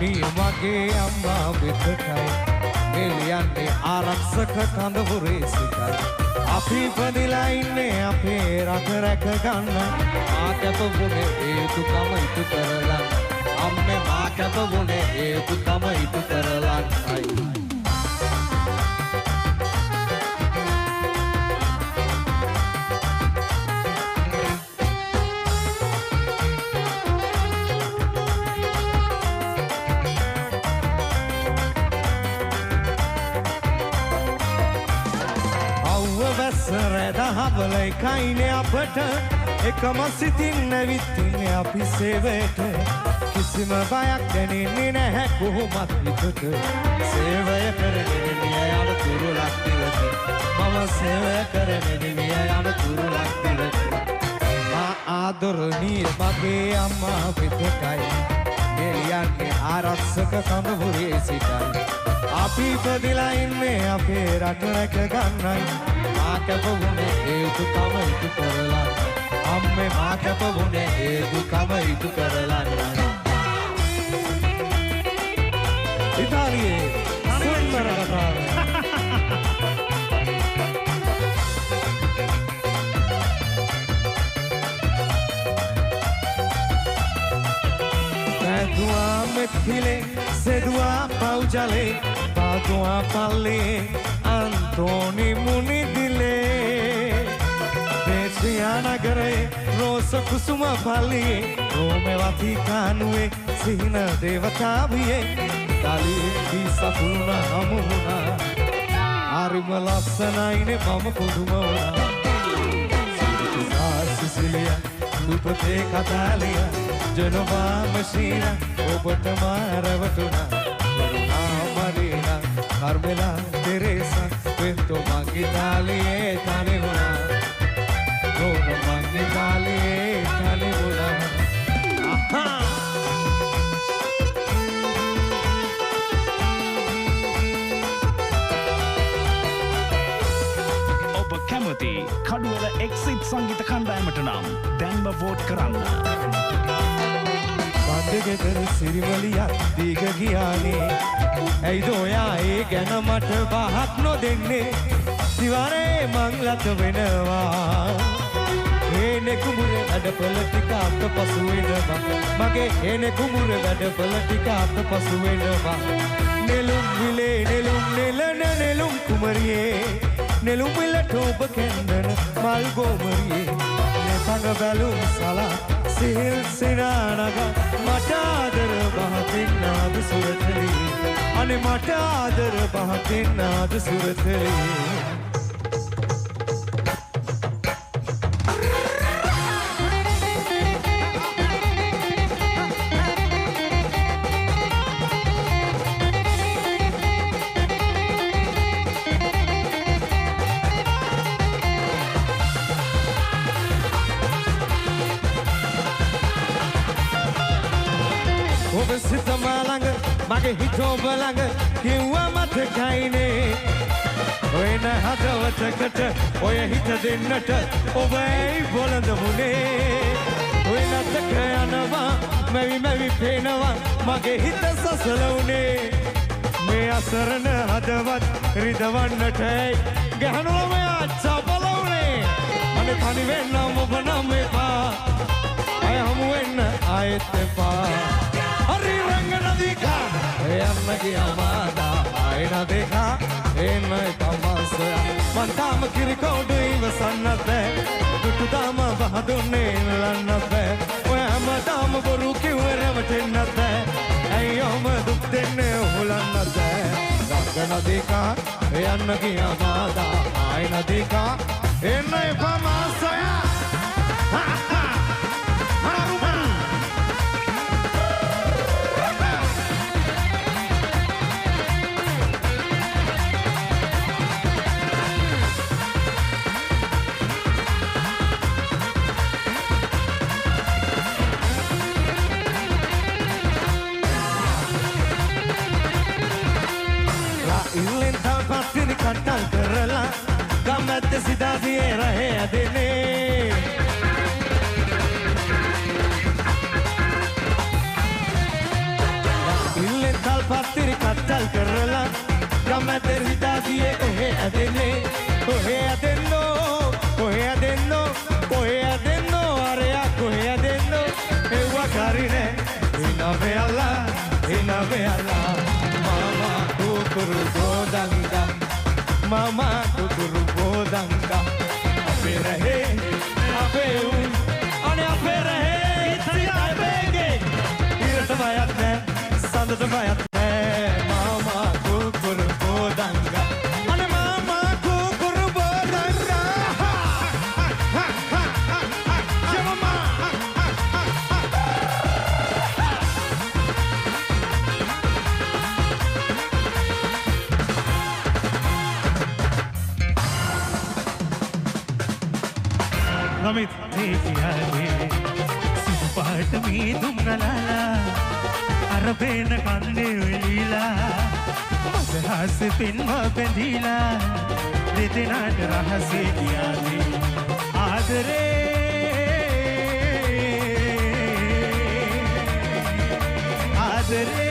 නියමගේ අම්මා වෙතටයි එළියන්නේ ආරක්ෂක කඳවුරේ සිටයි අපි ඉපදිලා ඉන්නේ අපේ රට රැක ගන්න මා කැපවුනේ ඒ දුකම ඉටු කරලා අම්මේ මා කැපවුනේ ඒ දුකම ඉටු කරලන්නයි රැදහවලයි කයිනේ අපට එකම සිතින් නැවිත්තින්නේ අපි සේවයට කිසිම බයක් දැනෙන්නේ නැහැ කොහොමත් විතට සේවය කරගෙන මිය යන තුරුලක් දිවට මම සේවය කරගෙන මිය යන තුරුලක් දිවට මා ආදරණීය මගේ අම්මා වෙතටයි එළියන්නේ ආරක්ෂක කඳවුරේ සිටයි අපි ඉපදිලා ඉන්නේ අපේ රට රැක ගන්නයි මා කැපවුනේ ඒ දුකම ඉටු කරලා අම්මේ මා කැපවුනේ ඒ දුකම ඉටු කරලා ඉතාලියේ සුන්දර කතාව Padua mettile sedua paujale Padua palle Antoni munidile Pesia nagare Rosa kusuma palle Rome Vaticanue Sihina devataviye Dali bisa puna hamuna Arima lassanaine mama puduma Sicilia Dupate Catalia Genova Messina Obata Maravatuna Marina Carmela Teresa Pinto Mangitalie Tanihuna Roma Mangitalie Tanihuna Aha ඔබ කැමති Kaduwela exit සංගීත කණ්ඩායමට නම් දැන්ම vote කරන්න බන්දගෙදර සිරිවලියක් දීග ගියානේ ඇයිද ඔයා ඒ ගැන මට පහක් නොදෙන්නේ දිවානේ මං ලත වෙනවා ඒනේ කුඹුරේ වැඩපල ටික අතපසු වෙනවා මගේ ඒනේ කුඹුරේ වැඩපල ටික අතපසු වෙනවා නෙළුම් විලේ නෙළුම් නෙලන නෙළුම් කුමරියේ නෙළුම් විලට ඔබ කැන්දන මල් ගෝමරියේ නෙතඟ බැලුම් සලා සිහිල් සිනානග මට ආදර බහතින් නාද සුරතලී අනේ මට ආදර බහතින් නාද සුරතලී සිත මලඟ මගේ හිත ඔබ ළඟ කිව්වා මතකයිනේ ඔය නහදවතකට ඔය හිත දෙන්නට ඔබ ඇයි බොළඳ මුනේ ඔය නැතක යනවා මැවි මැවි පේනවා මගේ හිත සසල උනේ මේ අසරණ හදවත් රිදවන්නට ඇයි ගහන ළමයා චපල උනේ අනේ තනි වෙන්නම ඔබ නම් එපා අය හමු වෙන්න ආයෙත් එපා Hari rangana dika Yanna ki amada Aina dekha Enna tamasya Mantama kirikodu ivasannatte Duttudama bahadunne lannatte Oyama dama boru kiwaravatennate Ayyoma duttenne uhulannatte Rangana dika Yanna ki amada Aina dika Enna tamasya Ha ha කටල් කරලා ගමැත්ත සිතාසියේ රහේ ඇදෙනේ පත්තිරි කච්චල් කරලා ගම දෙරිතා ගියේ ඔහෙ ඇදෙන්නේ ඔහෙ ඇදෙන්නෝ ඔහෙ ඇදෙන්නෝ ඔහෙ ඇදෙන්නෝ අරයා කොහෙ ඇදෙන්නෝ එව්වා කරිනේ ඉනවෙලා මාමා කුකුරු ගෝදංගා මාමා කුකුරු ගෝදංගා අපේ රහේ අපේ උන් අනේ අපේ රහේ ඉතින් අපේගේ ඉරට බයත් නෑ සඳට බයත් නෑ මාමා කුකුරු ගෝදංගා අනේ මාමා කුකුරු ගෝදංගා Amit tekiyaale sudu pahat me dumgalala arabena kanne velila madhas pinma bendila dedenat rahase kiyaale aadare aadare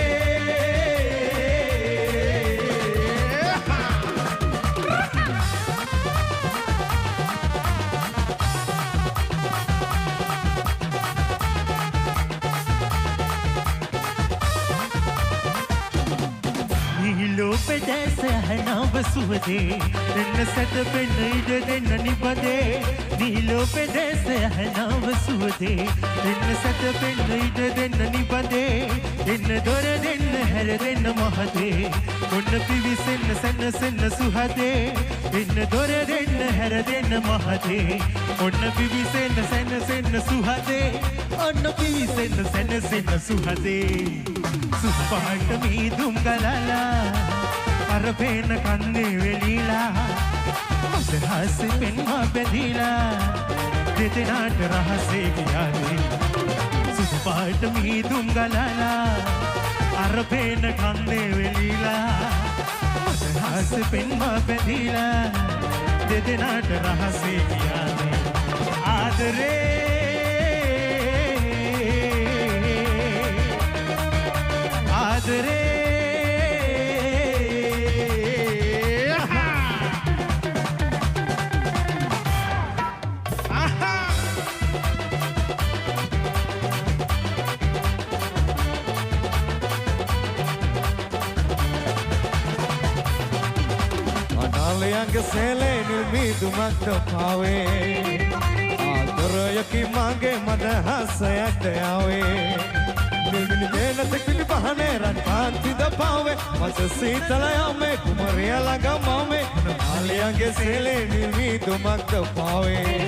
पे जैसे है ना बसुदे इन सत पे नहीं देन निबदे नीलो पे जैसे है ना बसुदे इन सत पे नहीं देन निबदे इन दोर दिन हर दिन महदे उन पिवि सिन सन सिन सुहदे इन दोर दिन हर दिन महदे उन पिवि सिन सन सिन सुहदे उन पिवि सिन सन सिन सुहदे सुपाट मी दुंगलाला අරපේන කන්නේ වෙලිලා මදහස් පෙන්වා බැඳිලා දෙදෙනාට රහසේ කියාවේ සුදු පාට මීදුම් ගලලා අරපේන කන්නේ වෙලිලා මදහස් පෙන්වා බැඳිලා දෙදෙනාට රහසේ කියාවේ ආදරේ ආදරේ අනාලයන්ගේ සේලේ නිල්මිදුමක්ද පාවේ ආදරයකි මගේ මදහසයට යාවේ නිල්මිනි දේනත කිලි පහනේ රන් කාන්තිද පාවේ මස සීතල යමේ කුමරිය ළඟ මමේ අනාලයන්ගේ සේලේ නිල්මිදුමක්ද පාවේ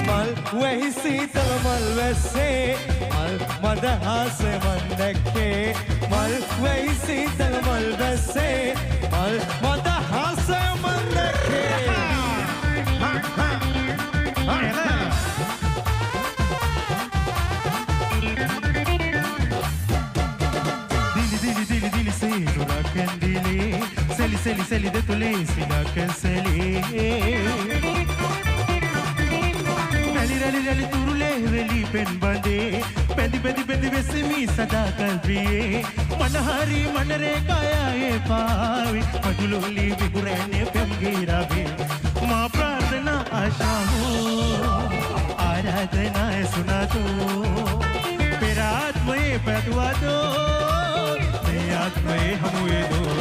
මල් වෙහි සීතල මල් වැස්සේ මල් මදහස මන් දැක්කේ මල් වෙහි සීතල මල් වැස්සේ මල් මදහස මන් දැක්කේ දිලි දිලි දිලි සේනුරකන් දිලි සෙලි සෙලි සෙලි දෙතුලේ සිනකන් සෙලි රැලි රැලි තුරුලේ වෙලි පෙන් බඳේ පැදි පැදි පැදි වෙසමි සදා කල්පියේ මනහරි මනරේ කායයේ පාවි මදුලොලි විකුරන්නේ පෙම්ගිරාවේ මා ප්‍රාර්ථනා ආශාවෝ ආරාධනා සුනාතෝ පෙර ආත්මයේ පැතුවදෝ මේ ආත්මයේ හමුවේදෝ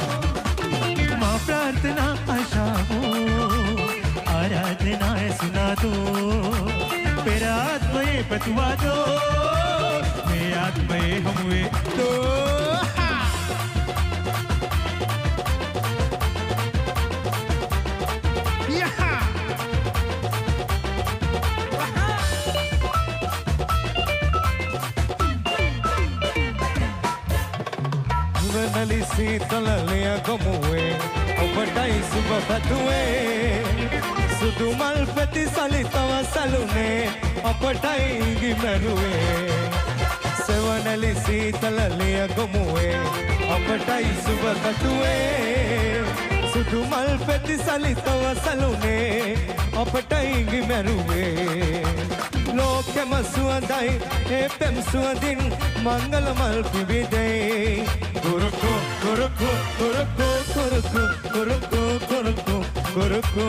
මා ප්‍රාර්ථනා ආශාවෝ ආරාධනා සුනාතෝ පෙර ආත්මයේ පැතුවදෝ මේ ආත්මයේ හමුවේදෝ නලි සීතල ලිය ගොමුවේ ඔබටයි සුබ පැතුවේ සුදු මල් පැති සලිතව සැලුනේ අපටයි ගිමරුවේ සෙවනලි සීතල ලිය ගොමුවේ අපටයි සුබ පැතුවේ සුදු මල් පැති සලිතව සැලුනේ අපටයි ගිමරුවේ ලෝකෙම සුවඳයි ඒ පෙම් සුවඳින් මංගල මල් පිබිදේ කුරුකු කුරුකු කුරුකු කුරුකු කුරුකු කුරුකු කුරුකු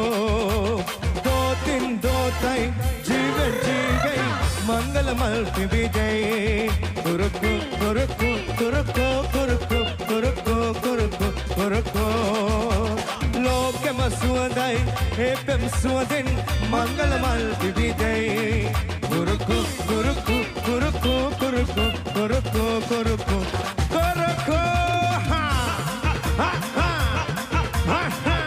දෝතින් දෝතයි ජීවෙන් ජීවෙයි මංගල මල් පිබිදේ කුරුකු කුරුකු කුරුකු කුරුකු කුරුකු කුරුකු කුරුකු ලෝකෙම සුවඳයි ඒ පෙම් සුවඳින් මංගල මල් පිබිදේ කුරුකු කුරුකු කුරුකු කුරුකු කුරුකු කුරුකු කුරුකු ha ha ha ha ha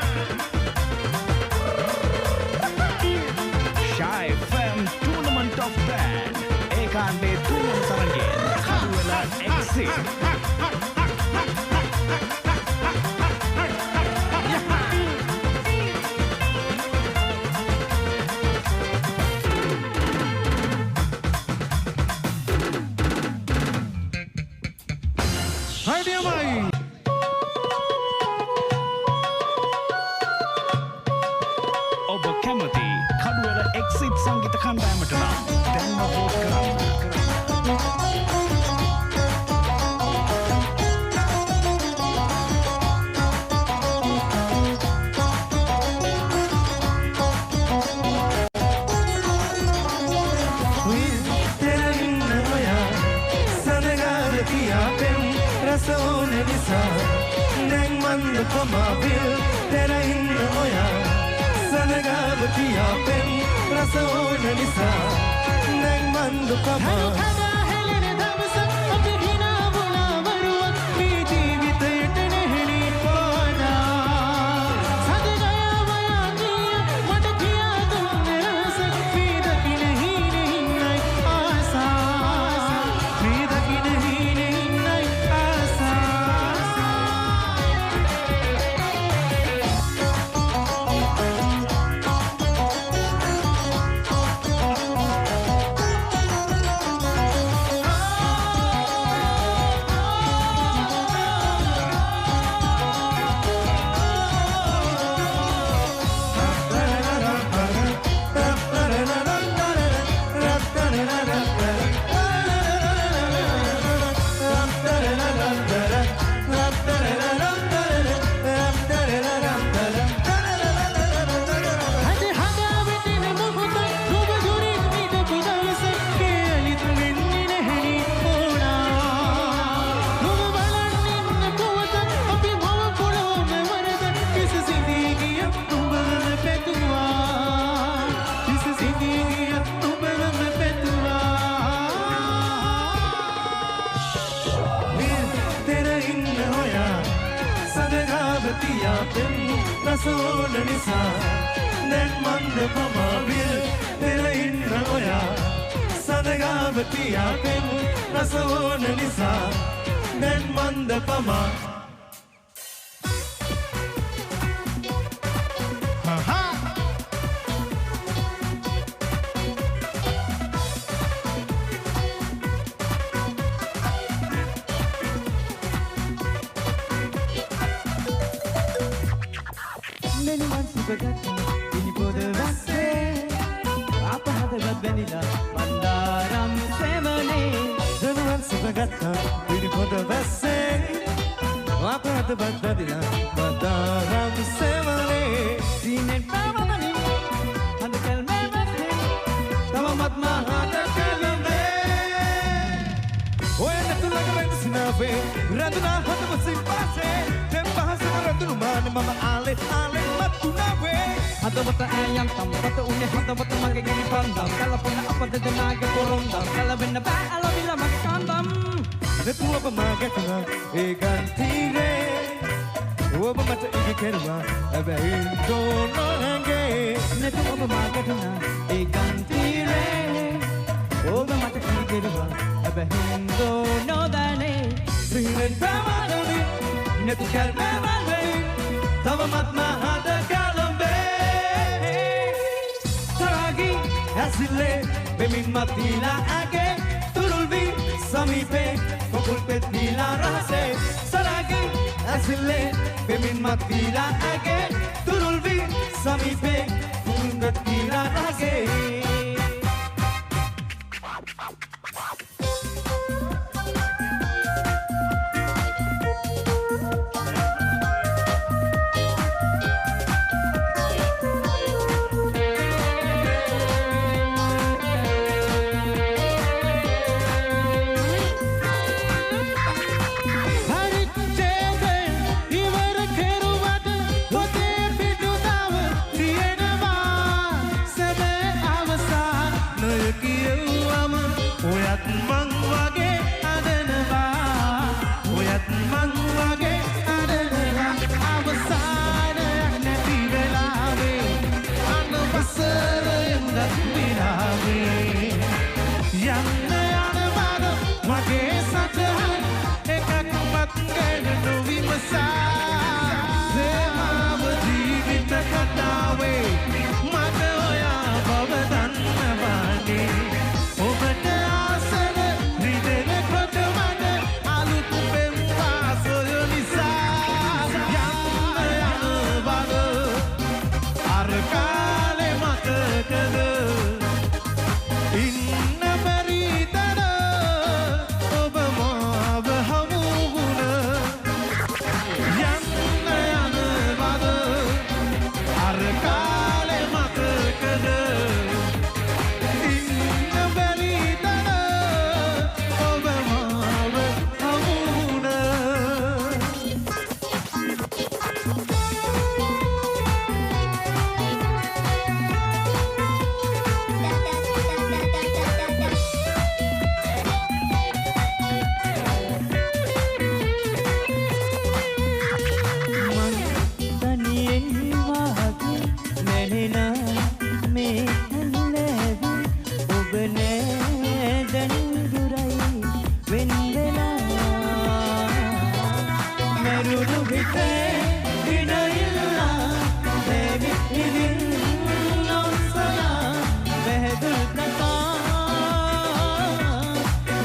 Shy FM Tournament of Band ඒකාන්තේ තුන් තරගෙන් කඩුවල exit ඔබ කැමති කඩුවල exit සංගීත කණ්ඩායමට නම් දැන්ම vote කරන්න. දැනටත් මං වගේ අරලා අවසානයක් නැති වෙලාවේ අනවසරයෙන්දත් විලාවේ යන්න යනවද මගේ සටහන් එකක්වත් ගැන නොවිමසා ප්‍රේමාව ජීවිත කතාවේ මට ඔයා බව දන්නවානේ ඔබට ආසන රිදෙන කොට මට අලුත් පෙම් පාසොය නිසා යන්න යනවද අර කාලේ මතකද ඉන්න බැරි තැන ඔබ මාව හමු වුණ යන්න යනවද අර කාලේ මතකද ඉන්න බැරි තැන ඔබ මාව හමු වුණ තනියෙන් වහගේ නැනෙන මේ හැල්ලෑවි ඔබ නෑ දැන් දුරයි වෙන් වෙලා මැරුණු හිතේ ඉඩඉල්ලා බැවිත් ඉදින් නොසලා බැහැදුල් කතා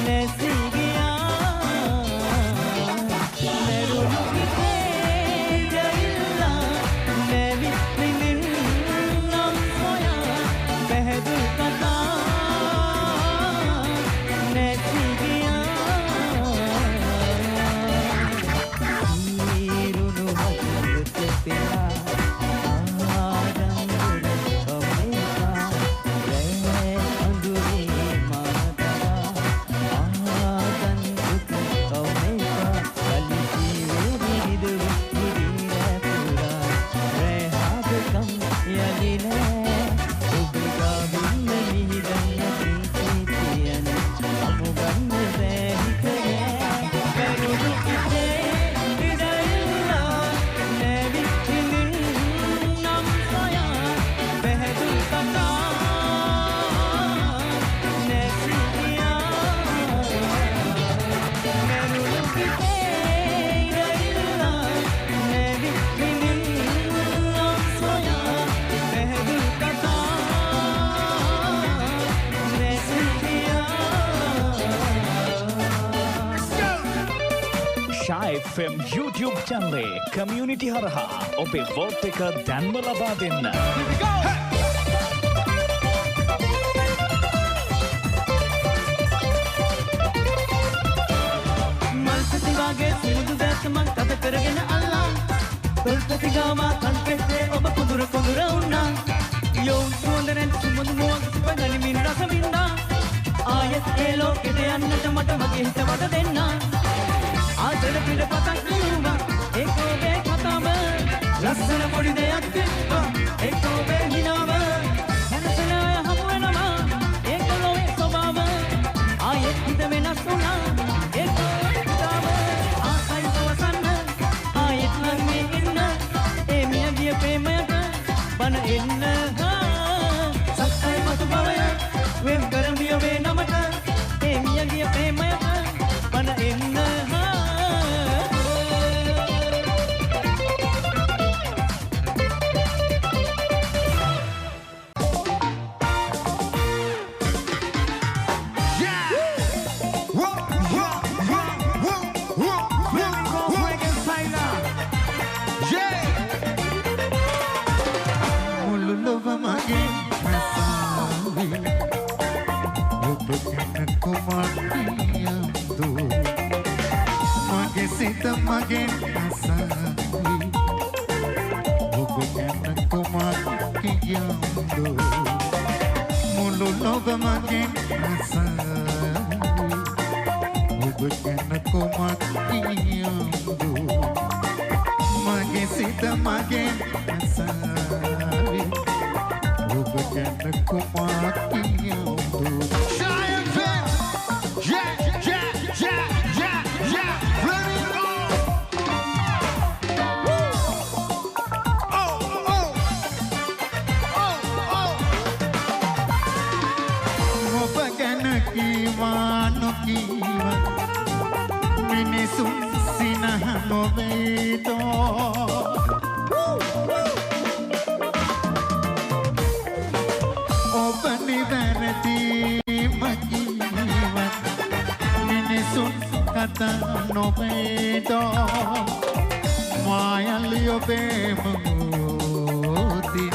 නැසී ගියා මැරුණු හිතේ ඉඩඉල්ලා බැවිත් ඉදින් නොසලා බැහැදුල් කතා නැසී ගියා ඊරුණු හදවත පෙරා ආරංගුල ඔමේකා රැ අඳුරේ මාදරා ආගන්තුක ඔමේකා කලිසි විරිදු විරින පුරා රැ හදකම් යලිනේ ඔබ ගාමින් මිහිදන්න ප්‍රීතියන අමුගන්න බැහිකේ බැරුණු කිතේ ඉඩඉල්ලා නැවිත් ඉඳින් නම් සොයා බැහැදුල් කතා නැසී ගියා බැරුණු කිතේ ඉඩඉල්ලා නැවිත් ඉඳින් නම් සොයා බැහැදුල් කතා නැසී ගියා Shy FM YouTube channel community හරහා ඔබේ vote එක දැන්ම ලබා දෙන්න. මල්පති වගේ සිනිදු දැස මං කත කරගෙන අල්ලා තොල්පති ගාවා කල්පෙත්තේ ඔබ කුදුර කුදුර වුණා යෝන් සුවඳ නැත් සුමුදු මුවක් සිප ගනිමින් රස වින්දා ආයෙත් ඒ ලෝකෙට යන්නට මට මගේ හිත වද දෙන්න ආදර පිට පතක් නුඹා ඒක ඔබේ කතාව ලස්සන පොඩි දෙයක් තිබ්බා ඒක ඔබේ හිනාව හැනසන අය හමු වෙනවා ඒක ලෝකේ ස්වභාව ආයෙත් හිත වෙනස් වුණා ඒක ඔබේ කතාව ආසයි සවසන්න ආයෙත් නම් මේ ඉන්න ඒ මිය ගිය ප්‍රේමයට බන එන්න සත්‍යයි මතු බවය වෙන් කරමිය වේ නමට ඒ මිය ගිය ප්‍රේමයට බන එන්න මුළු ලොව මගේ මසාවි ඔබ ගැන කුමක්ද මගේ සිත මගේ මසාවි ඔබ ගැන කුමක්ද මුළු ලොව මගේ මසාවි ඔබ ගැන කුමක්ද මගේ සිත මගේ මසාවි ඔබ ගැන කුමක්ද Shy FM, yeah, yeah, yeah, yeah, yeah, running on. මිනිසුන් සිනහ නොවේතෝ ඔබ නිවැරදි මගීවත් මිනිසුන් කතා නොවේතෝ මායලි ඔබේ මුති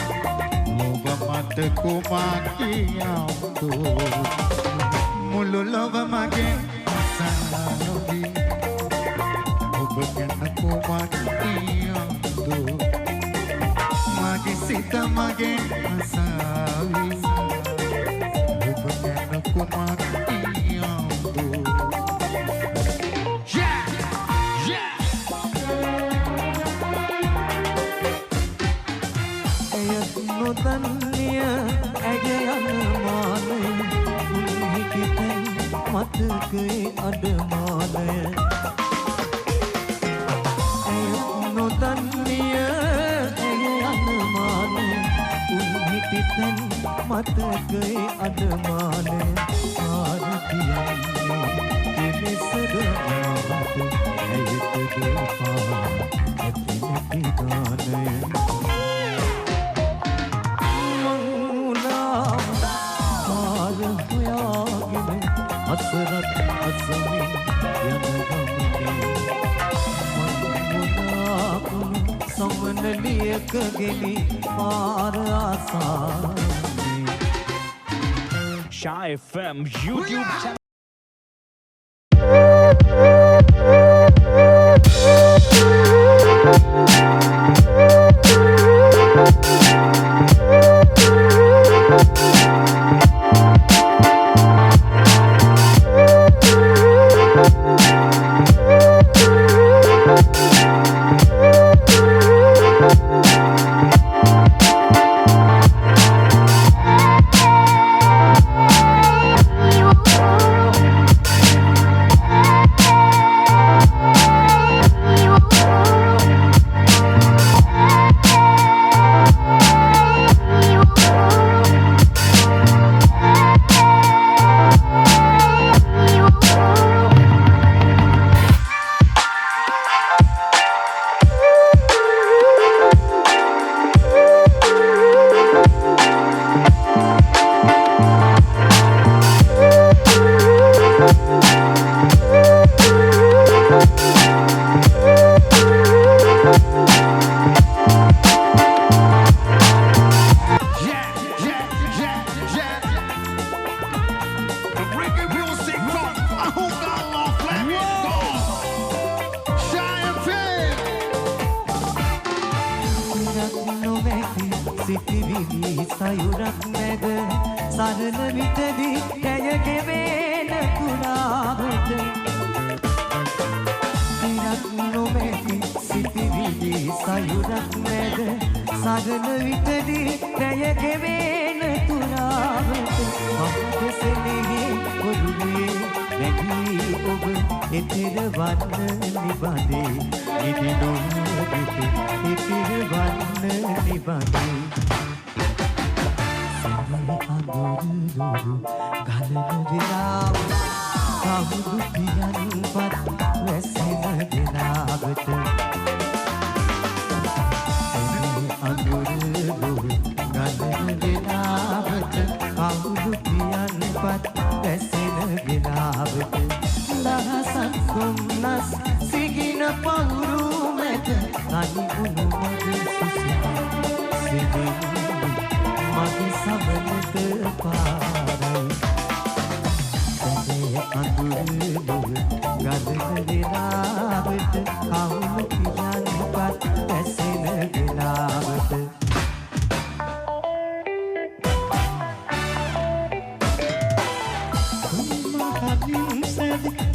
ඔබ මට කුමක් කියවතු මුළු ලොව මගේ අසානොවී ඔබ ගැන කුමක් කියවතු මගේ සිත මගේ අසාවී ඔබ ගැන කුමක් කියවතු නොදන්නිය ඇගේ අනමානය උන්හිටිතැන් මතකයේ අඩමානය ඇය නොදන්නිය ඇගේ අනමානය උන්හිටිතැන් මතකයේ අඩමානය ආරතියන්නේ කෙලෙසරනාවට ඇයතදපා ඇති නැති ගානය අසරත් අසමින් යන ගමනේ මන්මුණාකුණු සමනලියක ගෙනි පාර ආසානේ Sha FM YouTube channel. සයුරක් නැද සරල විටදී කැය ගෙවෙන කුඩාවට දිනක් නොමැති සිටිවිලි සයුරක් නැද සරල විටදී කැය ගෙවෙන කුඩාවට මම දෙසෙනෙහි ඔළුවේ නැගී ඔබ එතෙර වන්න නිබඳේ නිදි නොවිට එතෙර වන්න නිබඳේ අඳුරු ගලන විලාව කවුරු පියන්පත් වැසෙන දිනාවට අඳුරු ගලන විලාවට කවුරු පියන්පත් වැසෙන දිනාවට දහසක් කොම්නස් සිගින පවුරු මැද තනි වුණු මගේ සිසිල් මගේ සමනට පාරයි සැදේ අඳුරු ගලන වෙලාවට කවුරු පියන්පත් වැසෙන වෙලාවට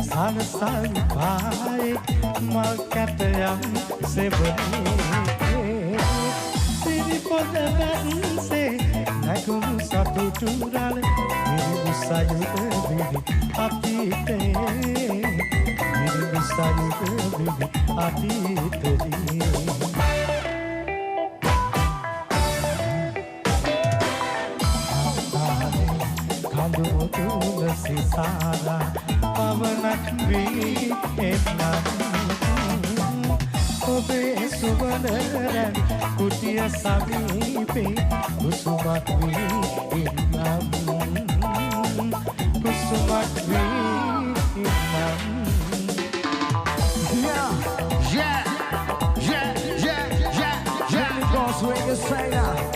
සනසන් පායේ මල් කැටයම් සෙබනේ සිරිපොද වැන්සේ නැගුණු සතුටු රළ මිරිඟු සයුක විදි අතීතේ මිරිඟු සයුක විදි අතීතේ කඳු තුලසි සාරා පවනක් වී එන්නම් ඔබේ සුවනරන් කුටිය සමීපේ කුසුමක් වී එන්නම් කුසුමක් වී එන්නම් Swing and say now.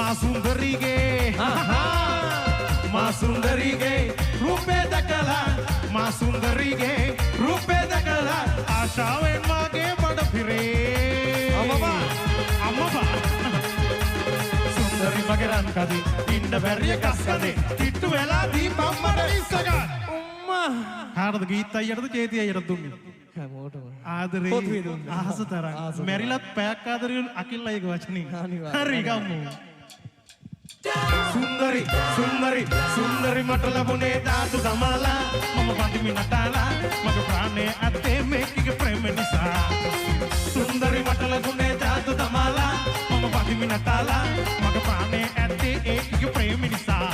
මා සුන්දරීගේ මා සුන්දරීගේ රූපේ දැකලා මා සුන්දරීගේ රූපේ දැකලා ආශාවෙන් මාගේ බඩ පිරේ අම්මා සුන්දරි මගේ රන් කදී ඉන්න බැරිය කස් කදී කිට්ටු වෙලා දීපම් මඩ ඉස්සගත් කාටද ගීත අයියටද චේති අයියටද දුන්නේ හැමෝටම ආදරේ ආහස තරම් මැරිලත් පැයක් ආදරේ අකිල් අයියගේ වචනින් හරි ගමු සුන්දරි සුන්දරි සුන්දරි මට ලැබුණේ දාතු දමාලා මම පන්තිමි නටාලා මගේ ප්‍රාණය ඇත්තේ මේකගේ ප්‍රේම නිසා සුන්දරි මට ලැබුණේ දාතු දමාලා මම පන්තිමි නටාලා මගේ ප්‍රාණය ඇත්තේ ඒකගේ ප්‍රේම නිසා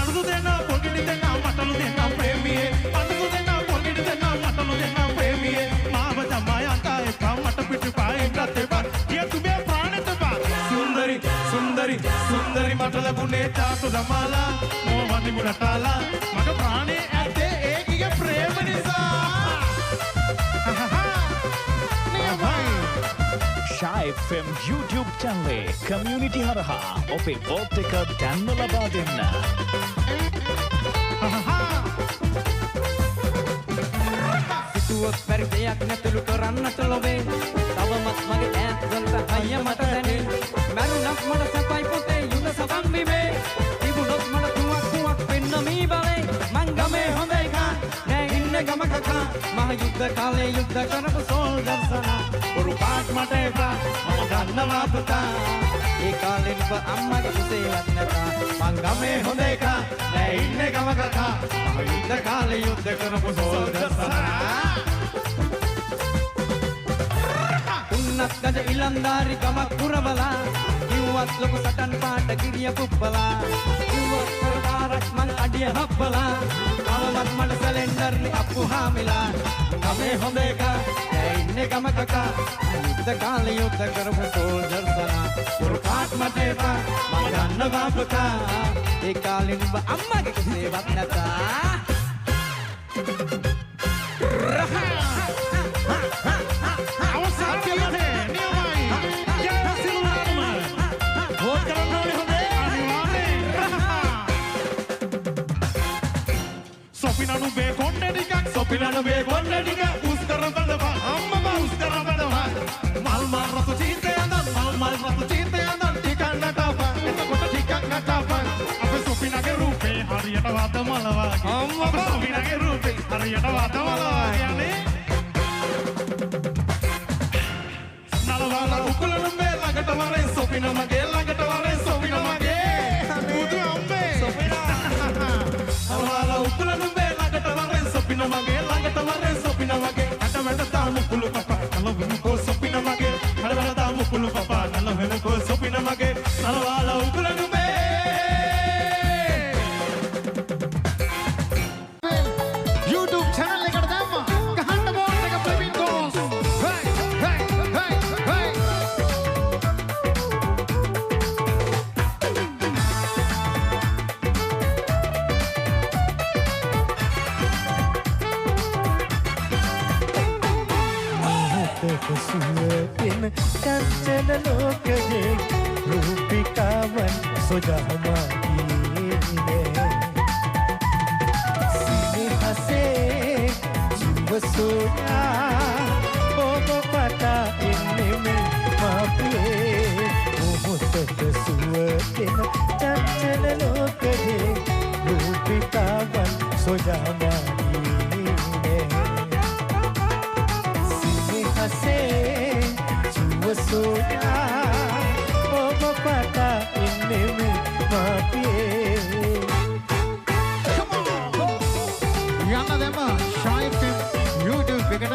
අනුදු දෙන්න පොඩි දෙන්න මටලු දෙන්න ප්‍රේමියේ අනුදු දෙන්න පොඩි දෙන්න මටලු දෙන්න ප්‍රේමියේ මාව තමයි අන්තයි මට පිටුපායෙන් ගත්තේ කිය තුමේ ප්‍රාණයට බා සුන්දරි සුන්දරි සුන්දරි මට ලැබුණේ දාතු දමාලා මම පන්තිමි නටාලා මගේ ප්‍රාණය ඇත්තේ ඒකගේ ප්‍රේම නිසා Shy FM YouTube channel community හරහා ඔබේ vote එක දැන්ම ලබා දෙන්න. සිතුවත් පරිදයක් නැතුළු කරන්නට ලොවේ තවමත් මගේ ඈත් වලට අයිය මට දැනේ මරුණක් මට සපයි පොතේ යුද සබන් බිමේ තිබුණොත් මට තුවක් වෙන්න මී බලේ මං ගමේ හොඳ එක නෑ ඉන්න ගම කකා මහ යුද්ධ කාලේ යුද්ධ කරපු සෝල්ජර්සනා පොරු පාට මට එපා මම දන්නවා පුතා ඒ කාලේ නුඹ අම්මගේ කුසේවත් නැතා මං ගමේ හොඳ එක නෑ ඉන්න ගම කකා මහ යුද්ධ කාලේ යුද්ධ කරපු සෝල්ජර්සනා උන්නත් ගජ ඉලන්දාරි ගමක් පුරවලා කිව්වත් ලොකු සටන් පාට ගිරිය පුප්පලා කිව්වත් කරදාරක් මං අඩිය හප්පලා අවමත් මට සැලෙන්ඩර්ලි අප්පු හාමිලා ගමේ හොඳ එක ඇයි ඉන්නේ ගම කකා යුද්ධ කාලේ යුද්ධ කරපු සෝල්ජර්සලා පුරු පාට මට එපා මං ගන්නවා පුතා ඒ කාලේ නුඹ අම්මගේ කුසේවත් නැතා Sopinanu be konde dikak Sopinanu be konde dikak Uskara bandava Amma uskara bandava Mal mal ratu cinte andan Mal mal ratu cinte andan Tikak natapa Etakota tikak natapa Ape sopinage rupe Hariyata wata malawage Amma Ape sopinage rupe Hariyata wata malawage ane Nalawala ukulanu be Lagata vare Sopina mage Lagata vare Sopina mage Udu ambe Sopina Nalawala ukulanu be Sopina mage, langata vare sopina mage. Ada vada tamu pulu papa, nalo venu ko sopina mage. Ada vada tamu pulu papa, nalo venu ko sopina mage. Nalo wala ukulanu be. YouTube channel eකට දැම්මා. ගහන්න ball එක ෆ්ලිපින් ගෝස්. Hey hey hey hey. सुन कंचन लोकजे रूपिकावन सुजामागीने सिंहसे जीव सोया ओब पटा इन्ने मापले मोहत सुवतिन कंचन लोकजे रूपिकावन सुजामागीने hase juwa soya oba pata inne me mapiye come on yanna dema Shy FM YouTube eකට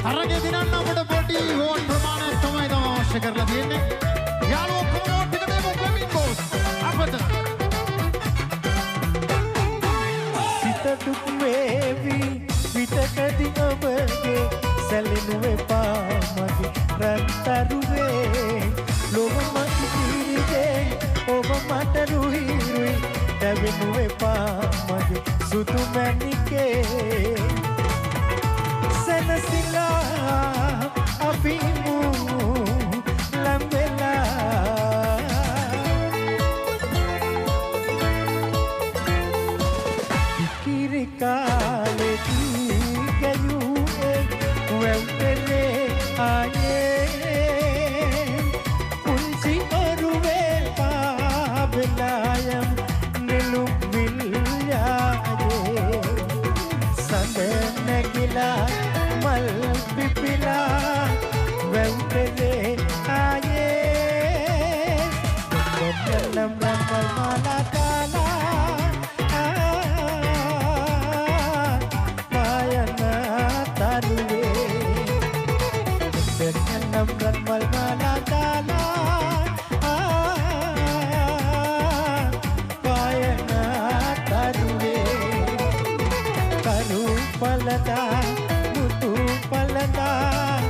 අරගෙන දිනන්න අපිට පොඩි වෝට් ප්‍රමාණයක් තමයි අවශ්‍ය කරලා තියෙන්නේ යාළුවෝ කොහොමද ටික දෙමු ෆ්ලිපින් ගෝස් අපිට සිත දුක් වේවි විතකදී ඔබගේ සැලෙනු එපා මගේ රන්තරුවේ ලොව මගේ කිරිගේ ඔබ මට රුහි රුයි දැවෙනු එපා මගේ සුදු මැණිකේ සැනසීලා අපි මු ලම්බෙලා පලදා මුතු පලදා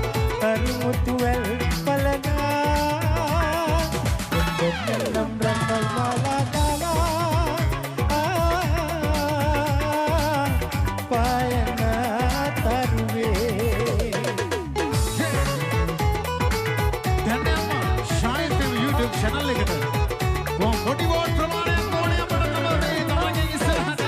හරි මුතු වැල් පලදා දෙන්නම් රන්වල් මාලා දාලා පායන තරුවේ දැන් ෂායි FM YouTube channel එකට පොඩි වෝට් ප්‍රමාණයක් ඕනේ අපට තමයි තමන්ගේ ඉස්සරහට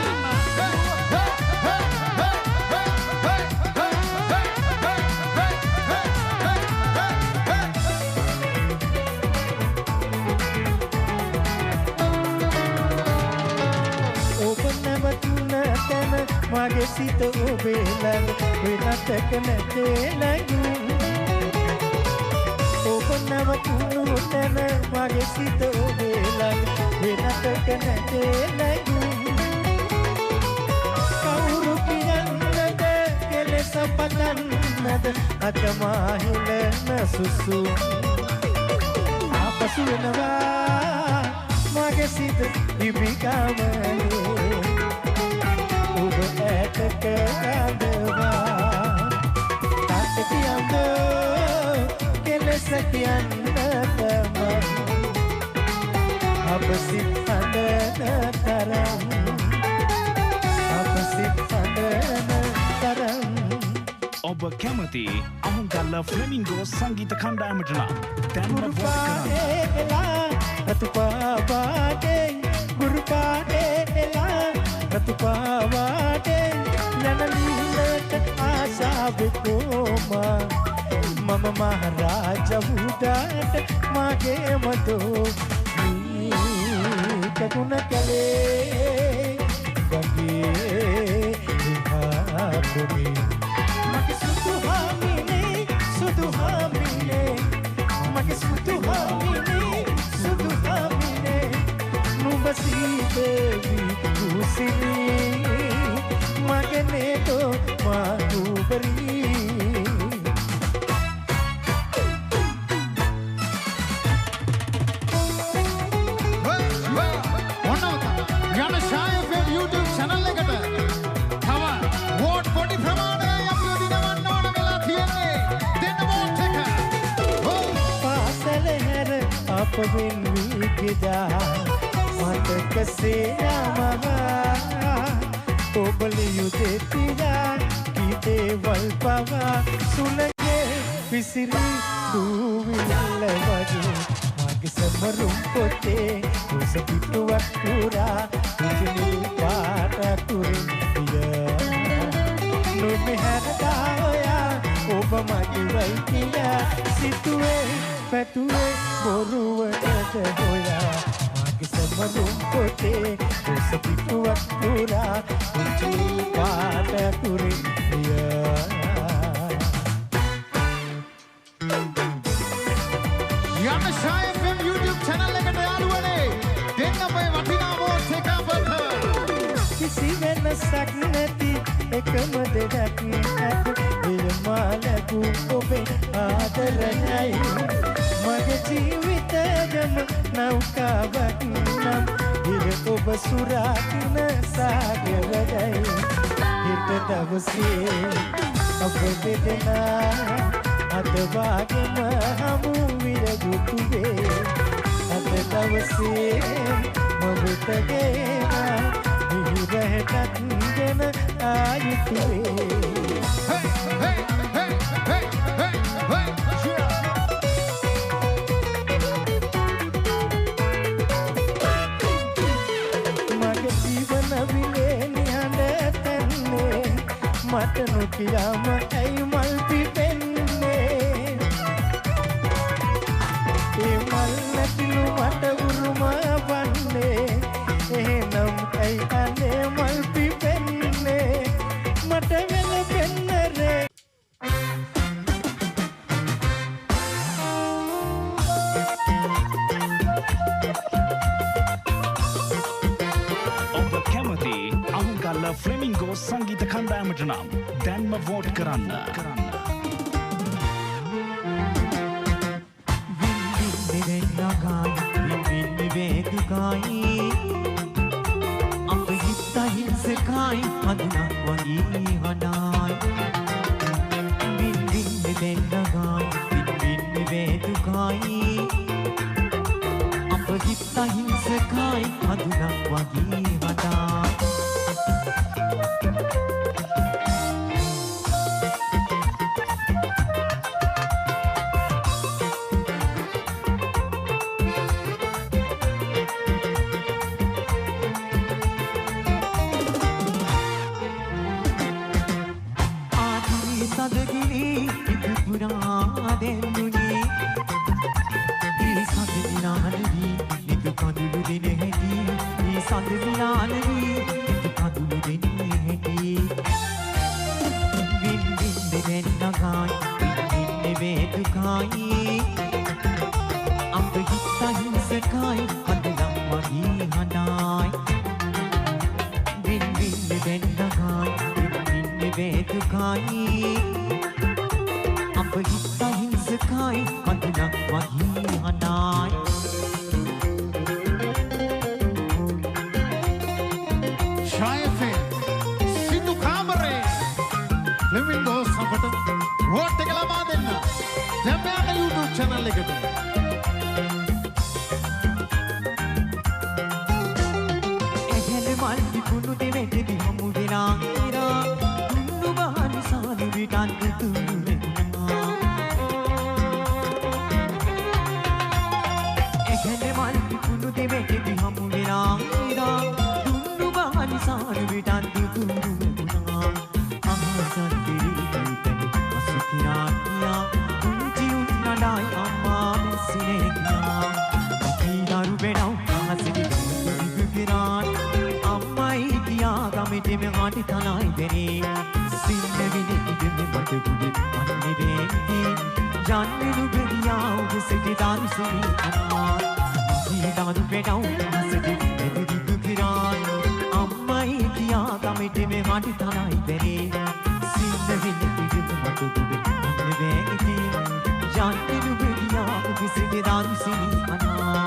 මගේ සිත ඔබේ ළඟ වෙනතක නැතේ නැගුම් ඔබ නැවතුණු තැන මගේ සිත ඔබේ ළඟ වෙනතක නැතේ නැගුම් කවුරු කියන්නද කෙලෙස පතන්නද අතමාහිලන සුසුම් ආපසු වෙනවා මගේ සිත ඉබිකාමනේ ඔබ ඇතක ගඳවා තාත කියන්න කෙලෙස කියන්න තම අප සිත් හඳන තරම් අප සිත් හඳන තරම් ඔබ කැමති අහුගල්ල ෆ්ලෙමින්ගෝ සංගීත කණ්ඩායමට නම් දැන්ම වෝට් කරන්න රතු පාවාටේ ගුරු පාටේ එලා රතු පාවාටේ යනලීලට ආසාවෙකෝමා මම මහරාජවුදාට මගේ මතෝ කකුණ කලේ ගගේ විහාපුනේ මගේ සුදුහාමිනේ සුදුහාමිනේ මගේ සුදුහාමිනේ සුදුහාමිනේ නුඹසී දේවි කුසිනී මගේ නේතෝ මානුබරී යන ෂායි FM YouTube channel එකට තව වෝට් පොඩි ප්‍රමාණයක් අපිව දිනවන්න ඕන වෙලා තියෙන්නේ දෙන්න වෝට් එක පාසල හැර අප වෙන් වී ගියා මතකසේ යමවා ඔබලියු දෙතියා කීදේවල් පවා සුලගේ විසිරි දූවිල්ල වගේ මගේ සමරුම් පොතේ උස පිටුවක් පුරා උජනී පාට කුරින් දියා නොමෙහරදා ඔයා ඔබ මගේ වයි කියා සිතුවේ පැතුවේ බොරුවටද හොයා සමරුම් පොතේ උස පිටුවක් පුරා උජනී පාට කුරින් දියා යන ෂායි FM YouTube channel එකට යාළුවනේ දෙන්න අපේ වටිනා වෝට් එක අපට කිසි වෙනසක් නැති එකම දෙයක් නැත විමාලකු ඔබේ ආදරයයි මගේ ජීවිතයම නෞකාවක් නම් ඉර ඔබ සුරාකින සාගරයයි හිත දවසේ ඔබ දෙදෙනා අදවාගෙම හමු විර යුතුවේ අද දවසේ මවතගේනා මිහිරහටත් ගෙන ආයුතුවේ මගේ ජීවන විලේ නිහඬ තැන්නේ මට නොකියාම ඇයි මල් පිපෙන්නේ ඒ මල් නැතිලු මට උරුම වන්නේ එහෙනම් ඇයි අනේ මල් පිපෙන්නේ මට වෙලපෙන්නරේ ඔබ කැමති අහුගල්ල ෆ්ලෙමින්ගෝ සංගීත කණ්ඩායමට නම් දැන්ම වෝට් කරන්න අංග හිත හිංසකයි හදනක් වගේ වනා අපගිත්ත හිංසකයි හඳුනක් වගේ වඩා ආදී සදගිරි ඉදුපුරා දෙන්නුනේ ඒ සදගිනාලවි නිදු කඳුළු දෙන හැටි ඒ සදගිනාලවි නිදු කඳුළු දෙන හැටි වින්දින් දෙන්න නගායි වින්දින්නේ වේදුකයි අම්බ හිත හිංසකයි හඳුනක් වගේ හඬයි වින්දින් දෙන්න නගායි වින්දින්නේ වේදුකයි අම්බ හිත හිංසකයි හඳුනක් වගේ හඬයි ශායෆේ සිදු කාමරේ ලිවිං ගෝස් අපට වෝට් එක ලබා දෙන්න දැන් මෙයාගේ YouTube channel එකට එහෙල මල් විකුණු දෙවෙටි හමු වෙනා ඉරා දුන්නු බහන් සාදු විටන් දුතු වෙනවා එහෙල මල් විකුණු දෙවෙටි හමු වෙනා ඉරා දුන්නු බහන් සාදු විටන් දුතු වෙනවා අහසන් පිරිතෙන් අසුකිරානියා කුංචි උන්නඩයි අම්මා මෙසිනේ ගියා කීනරු බෙනව අහසිනි ගිරාන් අම්මයි කියා ගමිටෙම ආටි තනයි දෙනේ සින්න විනි ඉදෙමි මට කුඩි අන්නේ වෙන්ති ජන්නු බෙදියා උද සිටි දාන්සුනි අම්මා කීනරු බෙනව අහසිනි එදිදි ගිරාන් අම්මයි කියා ගමිටෙම ආටි තනයි දෙනේ සින්න විනි ඉදෙමි මට කුඩි අන්නේ වෙන්ති ජන්නු බෙදියා උද සිටි දාන්සුනි අම්මා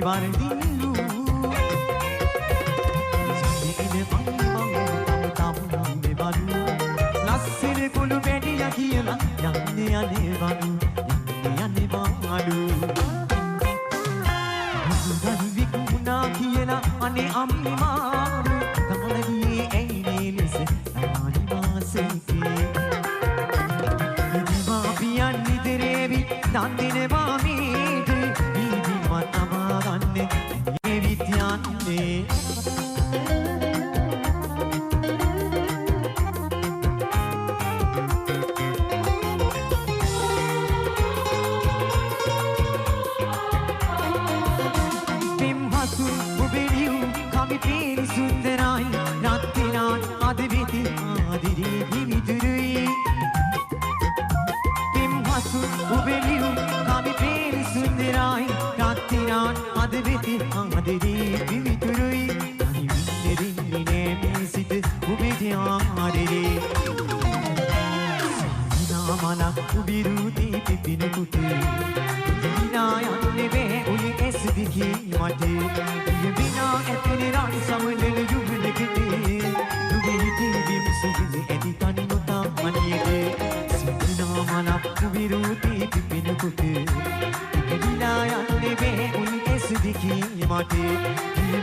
වරදින්නු ජීවිතේ පන්මං තම මේ බඩු ලස්සන කුළු බැඩිය කියලා යන්නේ බඩු බුදුන් විකුණා කියලා අනේ අම්මේ මාළු තමලගේ ඇයිනේ ලෙස අමානි මාසෙකේ ඉදිමා පියන් නිතරේවි දන් දෙනවා මේට ඉදිමා තමාගන්නේ මේ විද්‍යන්නේ සුන්දරයි රත්තරන් අද වෙති ආදිරේ විවිදුරුයි පිම්හසු ඔබෙලියු කවි පේරි සුන්දරයි රත්තරන් අද වෙති ආදිරේ විවිදුරුයි අනි විඳින්නේ නෑ මේ සිට ඔබේ ආදිරේ නාමන උබිරුදී පිපින කුටේ විනා යන්නේ වේ උලි ඇස් දිගේ මට විනා ඇතේ රන් සමනල යුගලකටේ දුබිහිදී බිම් සුගිලි ඇති තනි නොතා මනියගේ සිනාමන උබිරුදී පිපින කුටේ විනා යන්නේ වේ උලි ඇස් දිගේ මට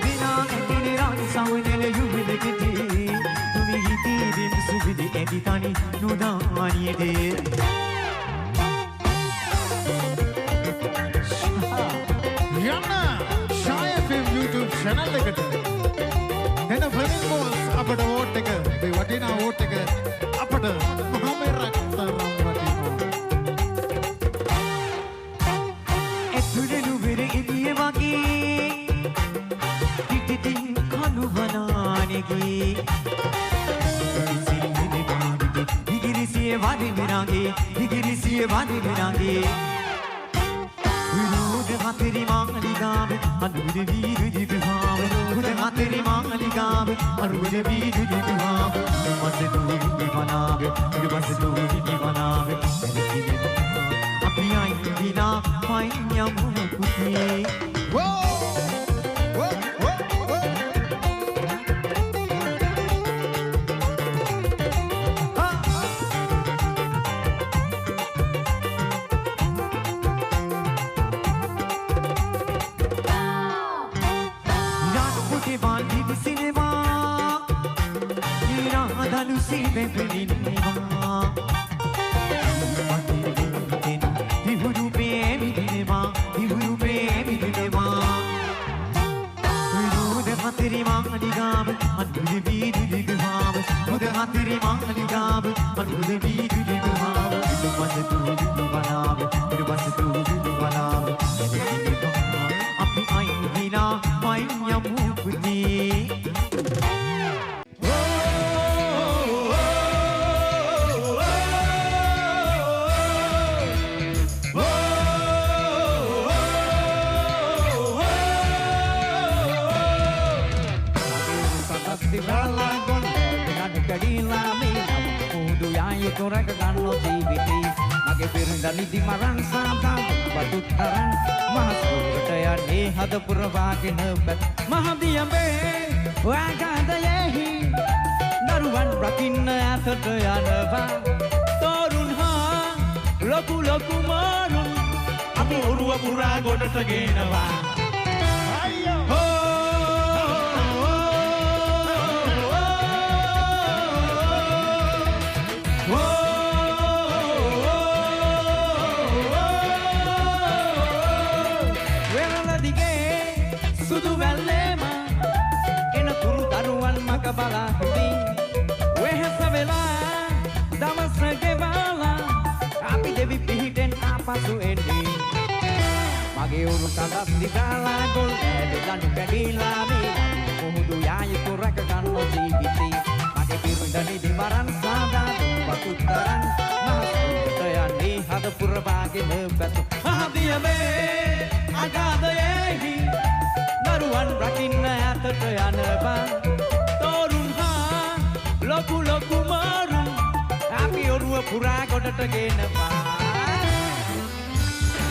විනා ඇතේ රන් සමනල යුගලකටේ දුබිහිදී බිම් සුගිලි ඇති තනි නොතා මනියගේ YouTube channel එකට එන ෆ්ලමින්ගෝස් අපට වෝට් එක මේ වටිනා වෝට් එක අපට මහමෙ රත්තරන් වටිනවා එතුළු වෙර ඉදිය වගේ පිටිතින් කණු හනානෙගේ සිංහලේ වාඩිගේ ඉගිරිසියේ වදිමිරාගේ ඉගිරිසියේ වදිමිරාගේ විනෝද හතරි මාලිගාව අනුර වීරු දිවහා खातिर मालिगाव अरुण बीज जुहाव मत दूर दीवानाव बस दूर दीवानाव अपनी आई बिना पाइया मुकुती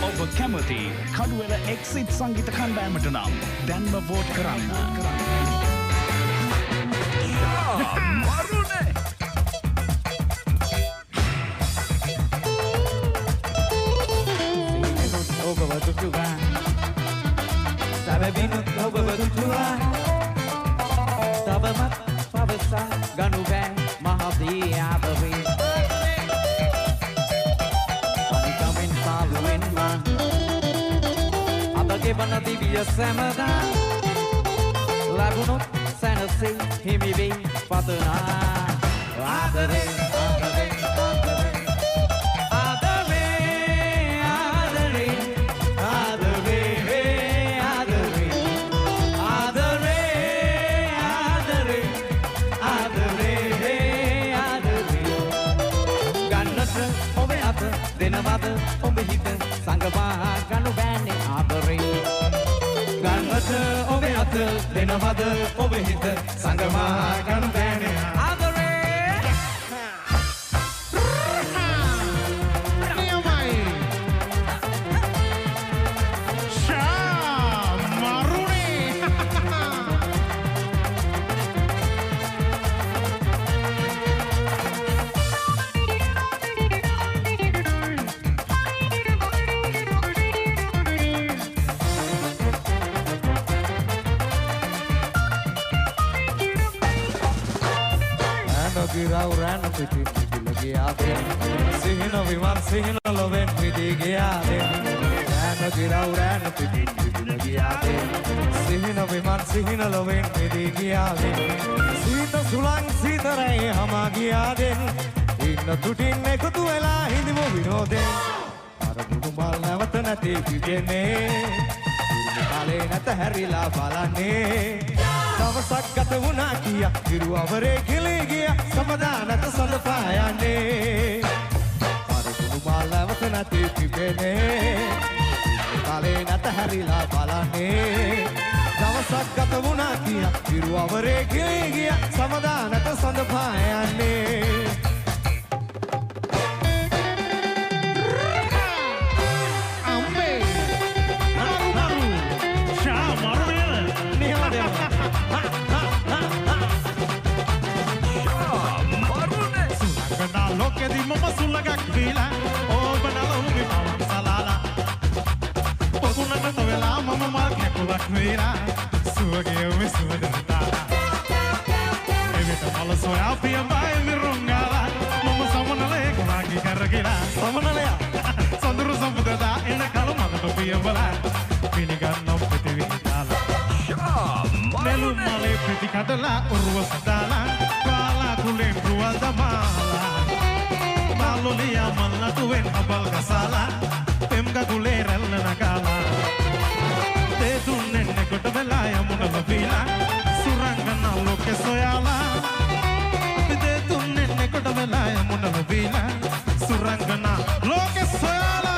ඔබ කැමති කඩුවෙල එක්සිට් සංගීත කණ්ඩායමට නම් දැන්ම වෝට් කරන්න. මරුනේ! ඔබ වතුටුවා සැබවිනුත් ඔබ වතුටුවා තවමත් පවසා ගනු බෑ මහදී ආදරේ අනිකමෙන් පාලුවෙන් මා අපගේ වන දිවිය සැමදා ලැබුණොත් සැනසෙයි හිමි වෙයි පතනා ආදරේ ආදරේ දෙනවද ඔබ හිත සංගවා ගනු බෑනේ ආදරේ ගන්නට ඔබ අත දෙනවද ඔබ හිත සංගවා ගනු බෑනේ ආදරේ නියමයි ෂා මරුනේ Rauran pitin lagi ade sihino viman sihino loven pidige ade nagi rauran pitin lagi ade sihino viman sihino loven pidige ade sita sulang sitarai hamagi ade inna tutin ekatu wela hindimu vinode arabudu mal nawata nati pigene kale nata harila balane දවසක් ගත වුණා කියා ඉරු අවරේ ගිලී ගියා සමදානත සඳපායන්නේ අරගුණු මාලවත නැති පිපෙනේ කාලේ නැත හැරිලා බලන්නේ දවසක් ගත වුණා කියා පිරුවවරේ ගිලී ගිය සමදානට සඳ පායන්නේ Lokeedi mama sulagak vila oh banala ubi pawan salala pokunata tavela mama mar khekulak vila suage umi suwadata evita mala soya piya mai mirungala mama samanale kuragi karagila සමනලයා sonduru sampudada ena kalu mata piya bala piliganna pritividala nelu male pritikadala urwa sadala kala kulen ruwa damala Malulia manla tuwen abal kasala Pemga gule relna nagala Te tunnen ne kota velaya munala vila Surangana loke soyala Te tunnen ne kota velaya munala vila Surangana loke soyala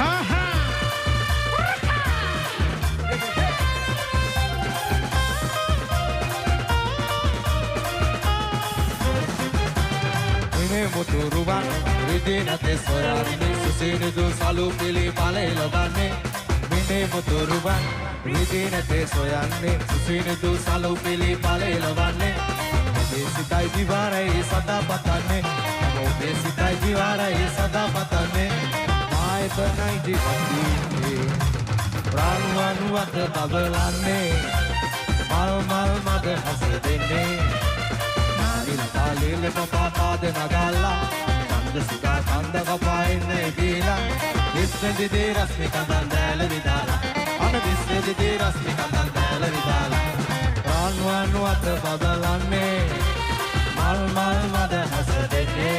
Ha ha මුතුරුවන් රිදී නැතේ සොයාරිනේ සුසිනිදු සලු පිළි පලේ ලබන්නේ මිනේ මුතුරුවන් රිදී නැතේ සොයන්නේ සුසිනිදු සලු පිළි පලේ ලබන්නේ ඔබේ සිතයි දිවාරයි සදා පතන්නේ ඔබේ සිතයි දිවාරයි සදා පතන්නේ ආයතනයි දිවන්නේ ප්‍රාණවනුවත බබලන්නේ මල් මල් මද හසදෙන්නේ Lile papa de nagala Kanda sika kanda kapainne bila Disne didi rasmi kandandele vidala Ana disne didi rasmi kandandele vidala Ranwanu at badalanne Mal mal mada hasadene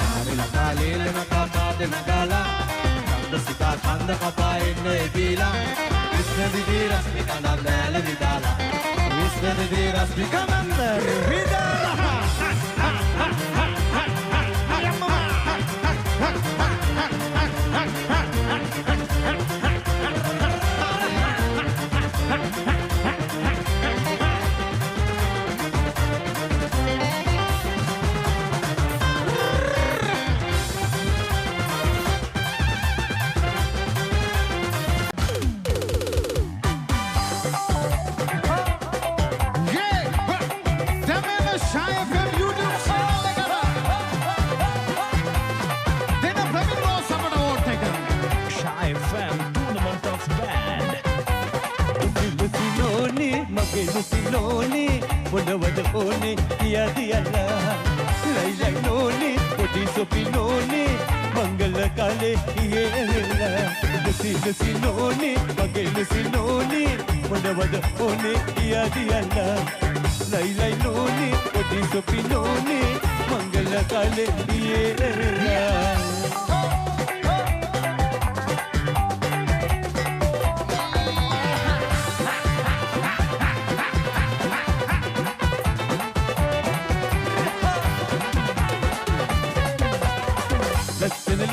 Nalila lile papa de nagala Kanda sika kanda kapainne bila Disne didi rasmi kandandele vidala Disne didi rasmi kandandele vidala Lucinoni, Bonavada Oni, Yadiala, Laila Noni, Podiso Pinoni, Mangala Kale, Yela, Lucinoni, Magay Lucinoni, Bonavada Oni, Yadiala, Laila Noni, Podiso Pinoni, Mangala Kale, Yela.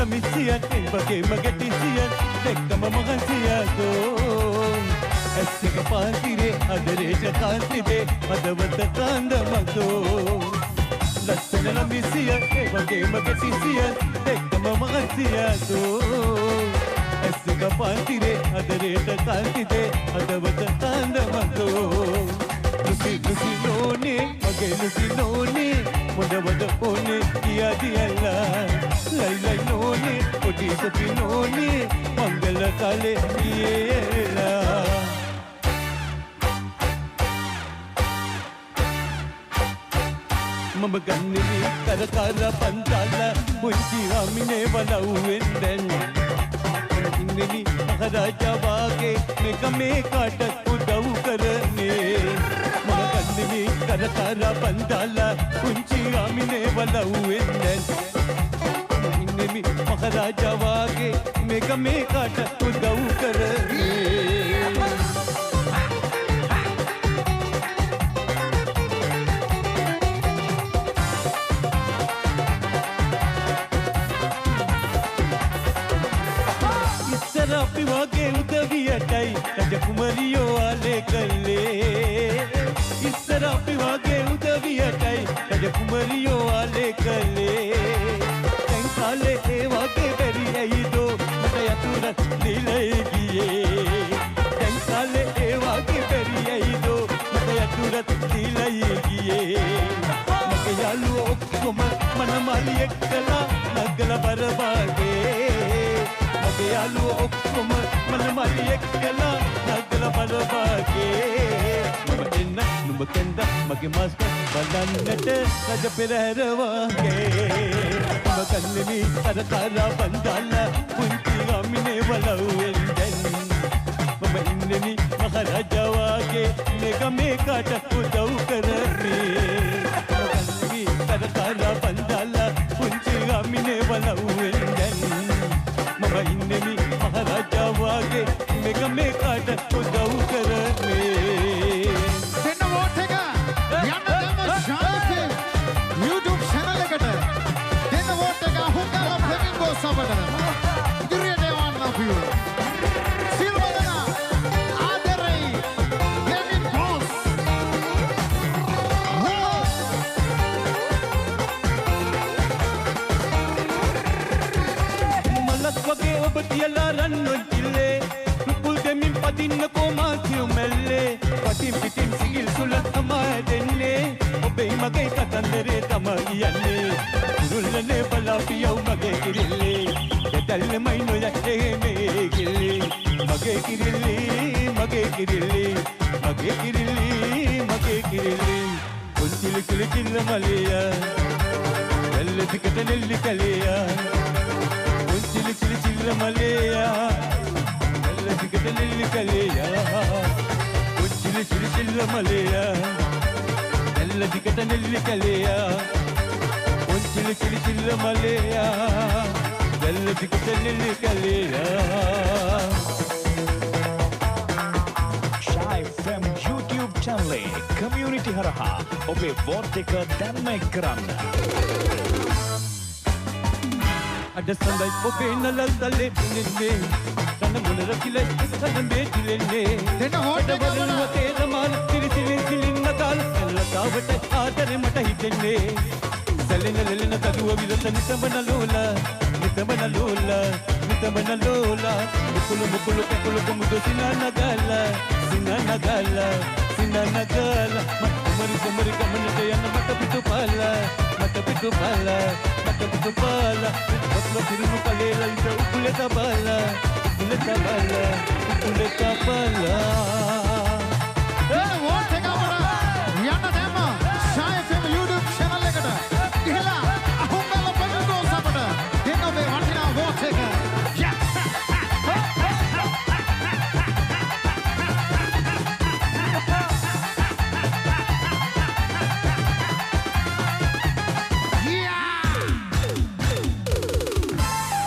Misiyan, bagay magatisiyan, dekka mamakansiyan ko. Esse kapantire, adareja kantide, adavata kanda magdo. Lasana na misiyan, bagay magatisiyan, dekka mamakansiyan ko. Esse kapantire, adareja kantide, adavata kanda magdo. Lucinoni, bagay Lucinoni, Mudavada Oni, Yadiala. Laila Noni, Podiso Pinoni, Mangala Kale, Yela. Mamaganini, Karakara Pantala, Munchi Amine Valauenden. Nini, Maharaja Vage, Mekame Kata Udau Karane. Mamaganini, Karakara Pantala, Munchi Amine Valauenden. Maharaja Vage, Megame Kata Udau Karane. Isara piwage udaviyatai, Rajakumariyo ale ගියේ මගේ යාළුවෝ ඔක්කොම මනමාලි එක්කලා නගලා බරවාගේ මගේ යාළුවෝ ඔක්කොම මනමාලි එක්කලා නගලා බරවාගේ මම එන්න නුඹ කෙන්ද මගේ මාස්ටර් බලන්නට රජ පෙරහැර වාගේ මම කන්නේමි අර කාලා බන්දාලා පුංචි අමිනේ වලව්වෙන් දැන් මම ඉන්නේමි මහරජා වාගේ මේක මේකට උදව් කරන්නේ මම කන්නේමි අර කාලා බන්දාලා පුංචි අමිනේ වලව්වෙන් දැන් මම ඉන්නේමි මහරජා වාගේ මේක මේකට උදව් කරන්නේ දෙන්න වෝට් එක යන්න දැම්ම ශාන්ති YouTube channel එකට දෙන්න වෝට් එක හුඟා ෆ්ලමින්ගෝ සමග ඉදිරියට යවන්න අපි සිල්වා දෙනා ආදරේ ෆ්ලමින් බොස් මලක් වගේ ඔබ තියලා රන්නොත් කිල්ලේ රුපුල් දෙමින් පදින්න කොමාසියු මැල්ලේ පටින් පිටින් සිගිල් සුලත් තමයි දෙන්නේ ඔබේ මගේ කතන්දරේ තමයි කියන්නේ කුරුල්ලනේ බලාපියව මගේ කිරිල්ලේ දෙතල්මයි නොයන්නේ මේ කිල්ලේ මගේ කිරිල්ලේ මගේ කිරිල්ලේ මගේ කිරිල්ලේ මගේ කිරිල්ලේ කුල්චිලි කිලි කිල්ල මලියා දෙල්ල දිකට නෙල්ලි කලියා කුල්චිලි කිලි කිල්ල මලියා දෙල්ල දිකට නෙල්ලි කලියා කුල්චිලි කිලි කිල්ල මලියා දෙල්ල දිකට නෙල්ලි කලියා කුල්චිලි කිලි කිල්ල මලියා දෙල්ල දිකට නෙල්ලි කලියා Shy FM YouTube channel community හරහා ඔබේ වෝට් එක දැන්ම එක් කරන්න. අද සඳයි ඔබේ නලල් තලේ පිනින්නේ කන මුලර කිලේ කන මේටිලෙන්නේ දෙන්න වෝට් එක වරුව තේරමාන කිරිසිලින් සිලින් නගල් එල්ලතාවට ආදරේ මට හිතෙන්නේ සැලෙන ලෙලෙන කදුව විරස නිතඹන ලෝලා මුකුළු මුකුළු කකුළු කුමුදු සිනනගලා මට ගමනට යන මට පිටුපාලා ඔත්ම පිරුණු කලේලා ඉඳ උකුලේ තබලා